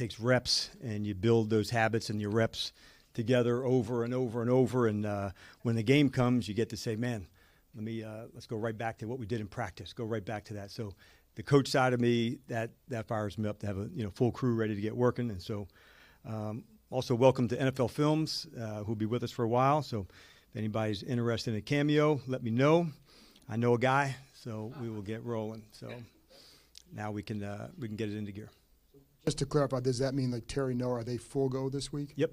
takes reps, and you build those habits and your reps together over and over and over. And when the game comes, you get to say, man, let's go right back to what we did in practice. Go right back to that. So the coach side of me, that fires me up to have a full crew ready to get working. And so also welcome to NFL Films, who'll be with us for a while. So if anybody's interested in a cameo, let me know. I know a guy, so we will get rolling. So now we can get it into gear. Just to clarify, does that mean like Terry, Noah, are they full go this week? Yep.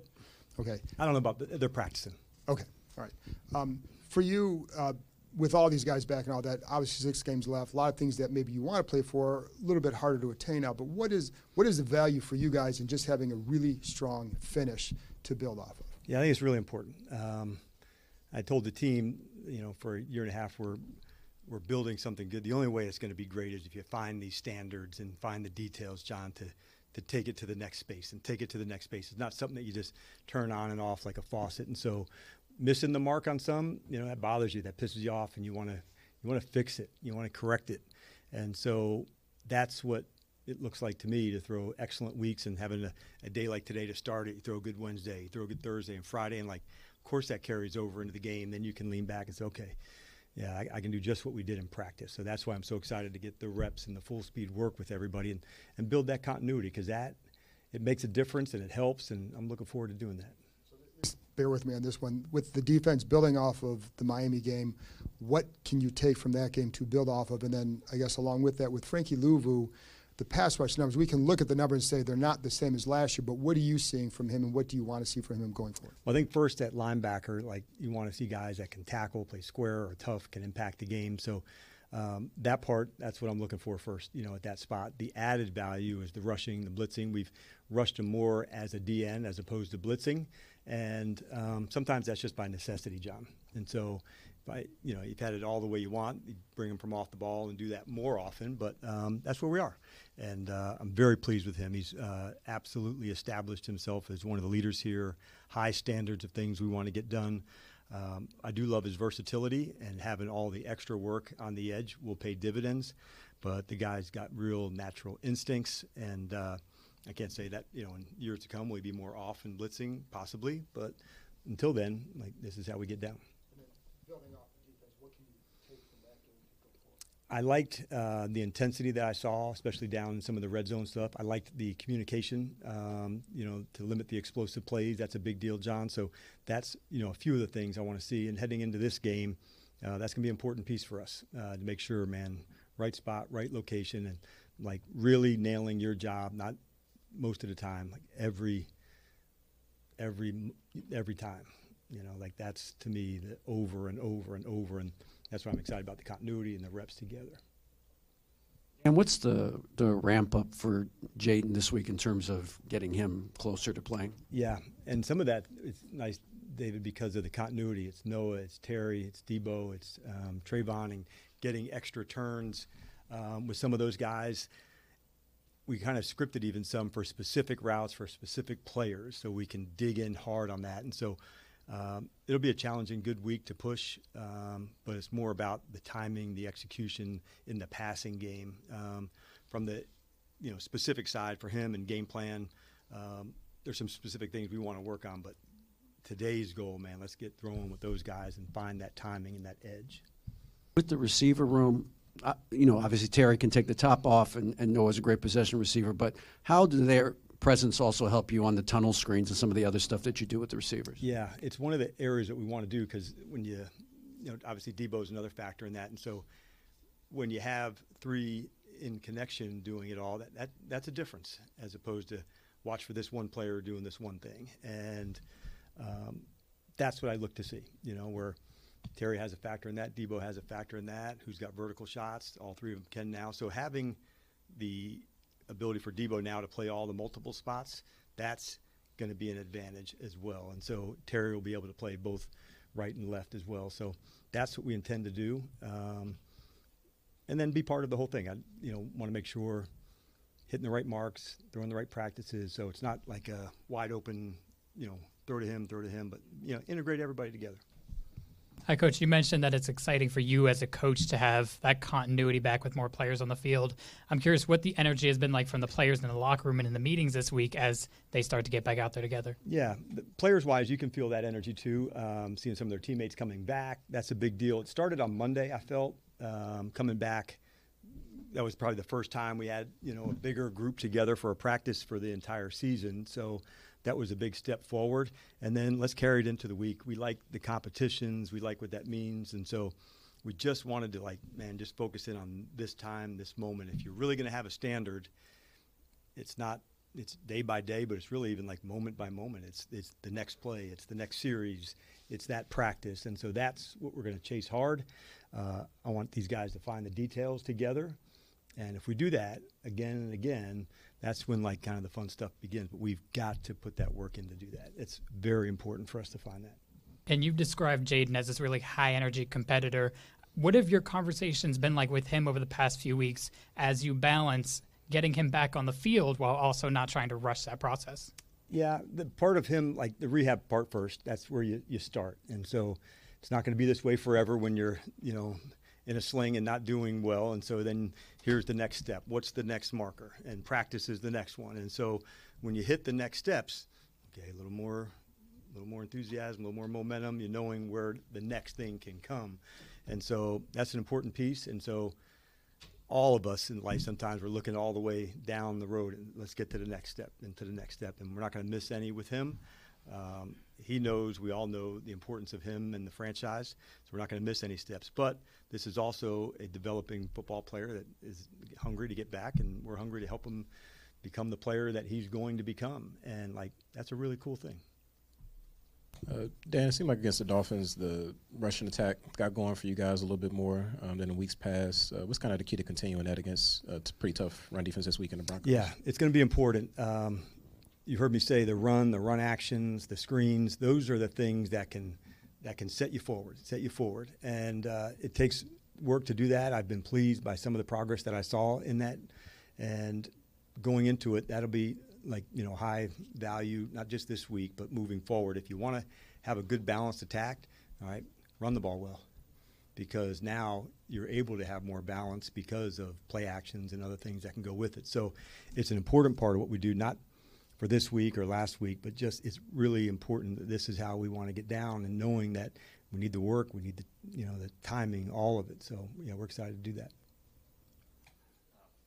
Okay. I don't know about they're practicing. Okay. All right. For you, with all these guys back and all that, obviously 6 games left, a lot of things that maybe you want to play for, a little bit harder to attain now. But what is the value for you guys in just having a really strong finish to build off of? Yeah, I think it's really important. I told the team, for a year and a half, we're building something good. The only way it's going to be great is if you find these standards and find the details, John, to take it to the next space and take it to the next space. It's not something that you just turn on and off like a faucet. And so missing the mark on some, that bothers you, that pisses you off, and you want to fix it. You want to correct it. And so that's what it looks like to me, to throw excellent weeks and having a day like today to start it. You throw a good Wednesday, you throw a good Thursday and Friday, and of course that carries over into the game. Then you can lean back and say, okay, yeah, I can do just what we did in practice. So that's why I'm so excited to get the reps and the full speed work with everybody and build that continuity, because it makes a difference and it helps, and I'm looking forward to doing that. So just bear with me on this one. With the defense building off of the Miami game, what can you take from that game to build off of? And then I guess along with that, with Frankie Louvu, the pass rush numbers, we can look at the numbers and say they're not the same as last year, but what are you seeing from him, and what do you want to see from him going forward? Well, I think first at linebacker, you want to see guys that can tackle, play square or tough, can impact the game. So that part, that's what I'm looking for first, at that spot. The added value is the rushing, the blitzing. We've rushed him more as a DN as opposed to blitzing, and sometimes that's just by necessity, John. And so you've had it all the way you want. You bring him from off the ball and do that more often, but that's where we are. And I'm very pleased with him. He's absolutely established himself as one of the leaders here, high standards of things we want to get done. I do love his versatility, and having all the extra work on the edge will pay dividends, but the guy's got real natural instincts, and I can't say that, in years to come, will he be more off and blitzing, possibly, but until then, this is how we get down. Building off the defense, what can you take from that game to go forward? I liked the intensity that I saw, especially down in some of the red zone stuff. I liked the communication, to limit the explosive plays. That's a big deal, John. So that's, a few of the things I want to see. And heading into this game, that's going to be an important piece for us to make sure, man, right spot, right location, and really nailing your job, not most of the time, every time. That's to me the over and over and over, and that's why I'm excited about the continuity and the reps together. And what's the ramp up for Jaden this week in terms of getting him closer to playing? Yeah, and some of that is nice, David, because of the continuity. It's Noah, it's Terry, it's Debo, it's Trayvon, and getting extra turns with some of those guys. We kind of scripted even some for specific routes for specific players, so we can dig in hard on that. And so it'll be a challenging, good week to push, but it's more about the timing, the execution in the passing game. From the specific side for him and game plan, there's some specific things we want to work on, but today's goal, man, let's get throwing with those guys and find that timing and that edge. With the receiver room, obviously Terry can take the top off, and Noah's a great possession receiver, but how do their presence also help you on the tunnel screens and some of the other stuff that you do with the receivers? Yeah, it's one of the areas that we want to do, because when obviously Debo's another factor in that, and so when you have 3 in connection doing it all, that's a difference as opposed to watch for this one player doing this one thing, and that's what I look to see, where Terry has a factor in that, Debo has a factor in that, who's got vertical shots, all 3 of them can now, so having the ability for Debo now to play all the multiple spots, that's going to be an advantage as well. And so Terry will be able to play both right and left as well. So that's what we intend to do. And then be part of the whole thing. I want to make sure hitting the right marks, throwing the right practices. So it's not like a wide open, throw to him, but, integrate everybody together. Hi, Coach. You mentioned that it's exciting for you as a coach to have that continuity back with more players on the field. I'm curious what the energy has been like from the players in the locker room and in the meetings this week as they start to get back out there together. Yeah, players-wise, you can feel that energy too. Seeing some of their teammates coming back, that's a big deal. It started on Monday, I felt, coming back. That was probably the first time we had, a bigger group together for a practice for the entire season. So that was a big step forward. And then let's carry it into the week. We like the competitions. We like what that means. And so we just wanted to, just focus in on this time, this moment. If you're really going to have a standard, it's day by day, but it's really even like moment by moment. It's the next play. It's the next series. It's that practice. And so that's what we're going to chase hard. I want these guys to find the details together. And if we do that again and again, that's when kind of the fun stuff begins. But we've got to put that work in to do that. It's very important for us to find that. And you've described Jaden as this really high-energy competitor. What have your conversations been like with him over the past few weeks as you balance getting him back on the field while also not trying to rush that process? Yeah, the part of him, the rehab part first, that's where you start. And so it's not going to be this way forever when you're, in a sling and not doing well. And so then here's the next step. What's the next marker? And practice is the next one. And so when you hit the next steps, okay, a little more enthusiasm, a little more momentum, knowing where the next thing can come. And so that's an important piece. And so all of us in life, sometimes we're looking all the way down the road and let's get to the next step and to the next step. And we're not going to miss any with him. He knows, we all know the importance of him and the franchise, so we're not going to miss any steps. But this is also a developing football player that is hungry to get back, and we're hungry to help him become the player that he's going to become. And, that's a really cool thing. Dan, it seemed like against the Dolphins, the rushing attack got going for you guys a little bit more than in weeks past. What's kind of the key to continuing that against a pretty tough run defense this week in the Broncos? Yeah, it's going to be important. You heard me say the run actions, the screens, those are the things that can set you forward. And it takes work to do that. I've been pleased by some of the progress that I saw in that. And going into it, that'll be high value, not just this week, but moving forward. If you want to have a good balanced attack, all right, run the ball well. Because now you're able to have more balance because of play actions and other things that can go with it. So it's an important part of what we do, not for this week or last week, but just it's really important that this is how we want to get down, and knowing that we need the work, we need the timing, all of it. So we're excited to do that.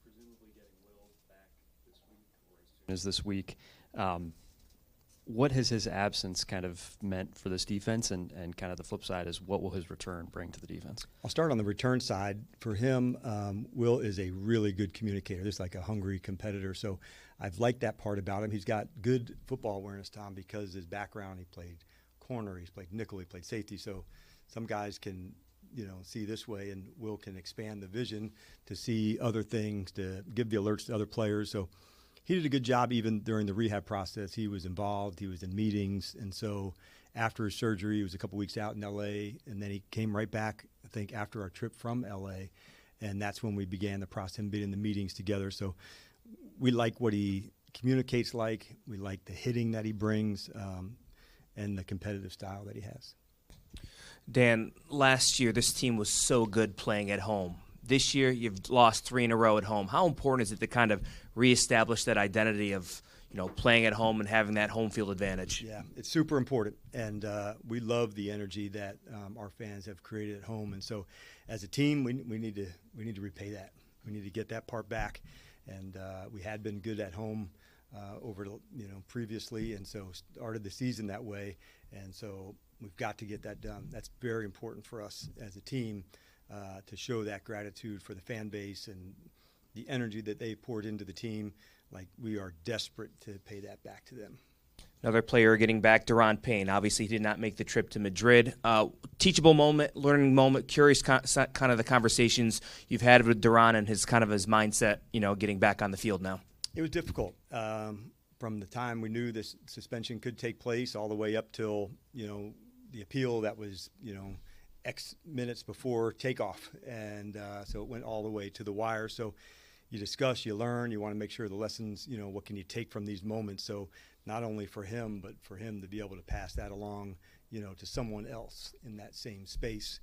Presumably getting Will back this week or as soon as this week, what has his absence kind of meant for this defense, and kind of the flip side is what will his return bring to the defense? I'll start on the return side. For him, Will is a really good communicator. Just like a hungry competitor. So I've liked that part about him. He's got good football awareness, Tom, because his background, he played corner, he's played nickel, he played safety. So some guys can, see this way, and Will can expand the vision to see other things, to give the alerts to other players. So he did a good job even during the rehab process. He was involved. He was in meetings. And so after his surgery, he was a couple weeks out in L.A., and then he came right back, I think, after our trip from L.A., and that's when we began the process, him being in the meetings together. So we like what he communicates like. We like the hitting that he brings and the competitive style that he has. Dan, last year this team was so good playing at home. This year you've lost 3 in a row at home. How important is it to kind of reestablish that identity of playing at home and having that home field advantage? Yeah, it's super important, and we love the energy that our fans have created at home. And so, as a team, we need to repay that. We need to get that part back, and we had been good at home over previously, and so started the season that way. And so we've got to get that done. That's very important for us as a team to show that gratitude for the fan base and the energy that they poured into the team. We are desperate to pay that back to them. Another player getting back, Deron Payne. Obviously, he did not make the trip to Madrid. Teachable moment, learning moment, curious kind of the conversations you've had with Deron and his mindset, getting back on the field now. It was difficult from the time we knew this suspension could take place all the way up till, the appeal that was, X minutes before takeoff. And so it went all the way to the wire. So you discuss, you learn, you want to make sure the lessons, what can you take from these moments. So not only for him, but for him to be able to pass that along, to someone else in that same space.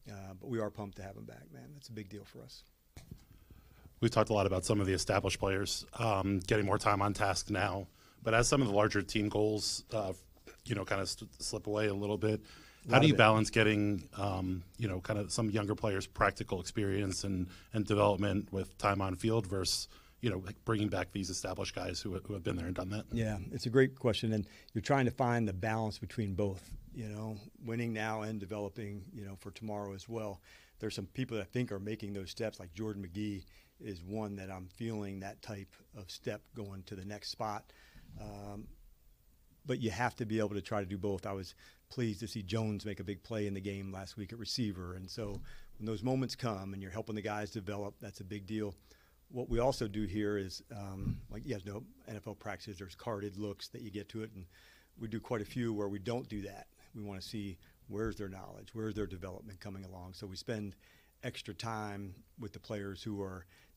But we are pumped to have him back, man. That's a big deal for us. We've talked a lot about some of the established players getting more time on task now, but as some of the larger team goals, kind of slip away a little bit, how do you balance getting, kind of some younger players' practical experience and development with time on field versus, bringing back these established guys who have been there and done that? Yeah, it's a great question, and you're trying to find the balance between both, winning now and developing, for tomorrow as well. There's some people that I think are making those steps, like Jordan McGee is one that I'm feeling that type of step going to the next spot. But you have to be able to try to do both. I was pleased to see Jones make a big play in the game last week at receiver. And so when those moments come and you're helping the guys develop, that's a big deal. What we also do here is, like you guys know, NFL practices, there's carded looks that you get to it. And we do quite a few where we don't do that. We want to see where's their knowledge, where's their development coming along. So we spend extra time with the players who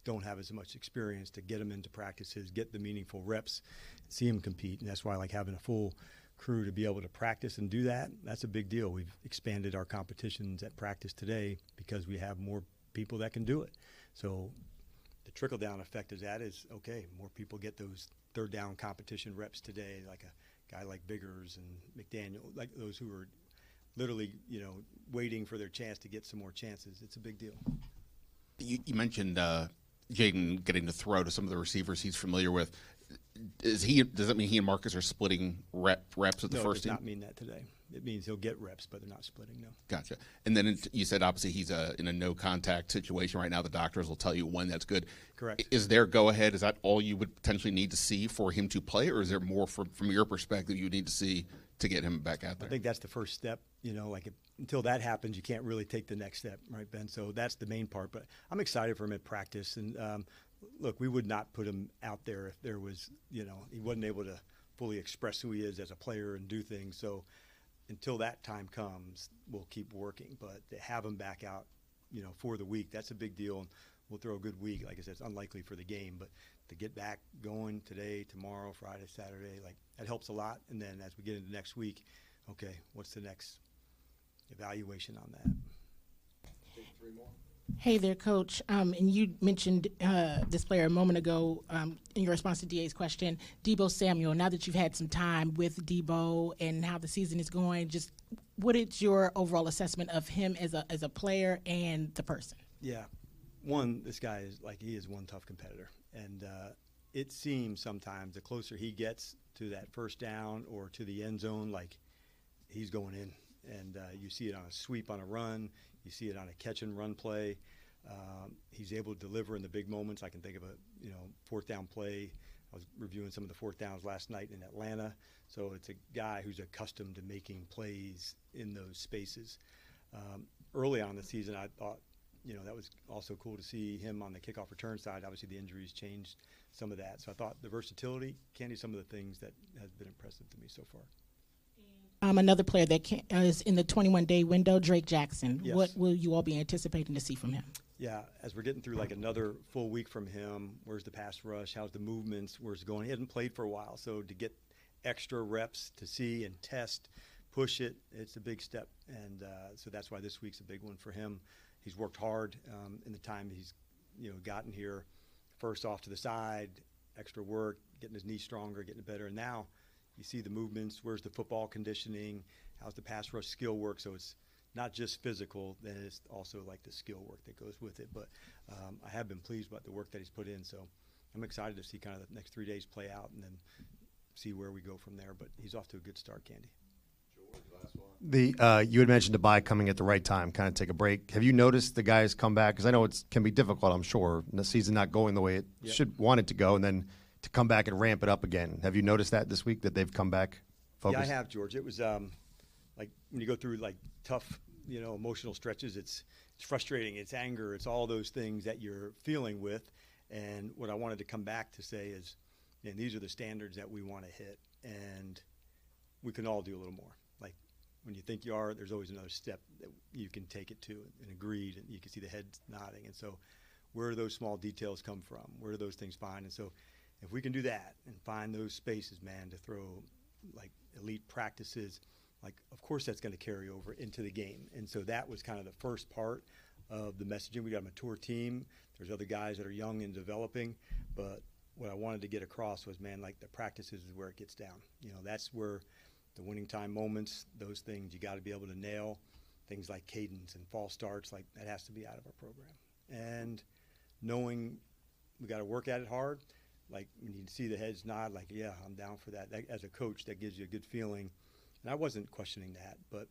don't have as much experience to get them into practices, get the meaningful reps, see them compete. And that's why I like having a full crew to be able to practice and do that. That's a big deal. We've expanded our competitions at practice today because we have more people that can do it. So the trickle-down effect of that is, okay, more people get those third down competition reps today, like a guy like Biggers and McDaniel, like those who are literally, waiting for their chance to get some more chances. It's a big deal. You mentioned Jaden getting to throw to some of the receivers he's familiar with. Does that mean he and Marcus are splitting reps at the first team? No, it does not mean that today. It means he'll get reps, but they're not splitting, no. Gotcha. And then you said obviously he's in a no-contact situation right now. The doctors will tell you when that's good. Correct. Is there go-ahead? Is that all you would potentially need to see for him to play, or is there more from your perspective you need to see to get him back out there? I think that's the first step. Until that happens, you can't really take the next step, right, Ben? So that's the main part. But I'm excited for him at practice. And, look, we would not put him out there if there was, he wasn't able to fully express who he is as a player and do things. So until that time comes, we'll keep working. But to have him back out, for the week, that's a big deal. And we'll throw a good week. Like I said, it's unlikely for the game. But to get back going today, tomorrow, Friday, Saturday, that helps a lot. And then as we get into next week, okay, what's the next evaluation on that? Take 3 more. Hey there, Coach. And you mentioned this player a moment ago in your response to DA's question, Deebo Samuel. Now that you've had some time with Deebo and how the season is going, just what is your overall assessment of him as a player and the person? Yeah. One, this guy he is one tough competitor. And it seems sometimes the closer he gets to that first down or to the end zone, he's going in. And you see it on a sweep on a run. You see it on a catch and run play. He's able to deliver in the big moments. I can think of a fourth down play. I was reviewing some of the fourth downs last night in Atlanta. So it's a guy who's accustomed to making plays in those spaces. Early on in the season, I thought, that was also cool to see him on the kickoff return side. Obviously, the injuries changed some of that. So I thought the versatility, Candy, some of the things that has been impressive to me so far. Another player that is in the 21-day window, Drake Jackson. Yes. What will you all be anticipating to see from him? Yeah, as we're getting through another full week from him, where's the pass rush? How's the movements? Where's it going? He hasn't played for a while, so to get extra reps to see and test, push it, it's a big step. And so that's why this week's a big one for him. He's worked hard in the time he's gotten here. First off to the side, extra work, getting his knee stronger, getting it better. And now you see the movements, where's the football conditioning, how's the pass rush skill work. So it's not just physical, then it's also the skill work that goes with it. But I have been pleased about the work that he's put in. So I'm excited to see kind of the next 3 days play out and then see where we go from there. But he's off to a good start, Candy. You had mentioned the bye coming at the right time, kind of take a break. Have you noticed the guys come back? Because I know it can be difficult, I'm sure, the season not going the way it should want it to go, and then to come back and ramp it up again. Have you noticed that this week, that they've come back focused? Yeah, I have, George. It was when you go through tough, emotional stretches, it's frustrating, it's anger, it's all those things that you're feeling with. And what I wanted to come back to say is, these are the standards that we want to hit, and we can all do a little more. When you think you are, there's always another step that you can take it to, and agreed, and you can see the head nodding. And so where do those small details come from? Where do those things find? And so if we can do that and find those spaces, man, to throw elite practices like, of course that's going to carry over into the game. And so that was kind of the first part of the messaging. We got a mature team. There's other guys that are young and developing, but what I wanted to get across was, man, like the practices is where it gets down. That's where the winning time moments, those things you got to be able to nail. Things like cadence and false starts, like that has to be out of our program. And knowing we got to work at it hard, like when you see the heads nod, like, yeah, I'm down for that. As a coach, that gives you a good feeling. And I wasn't questioning that, but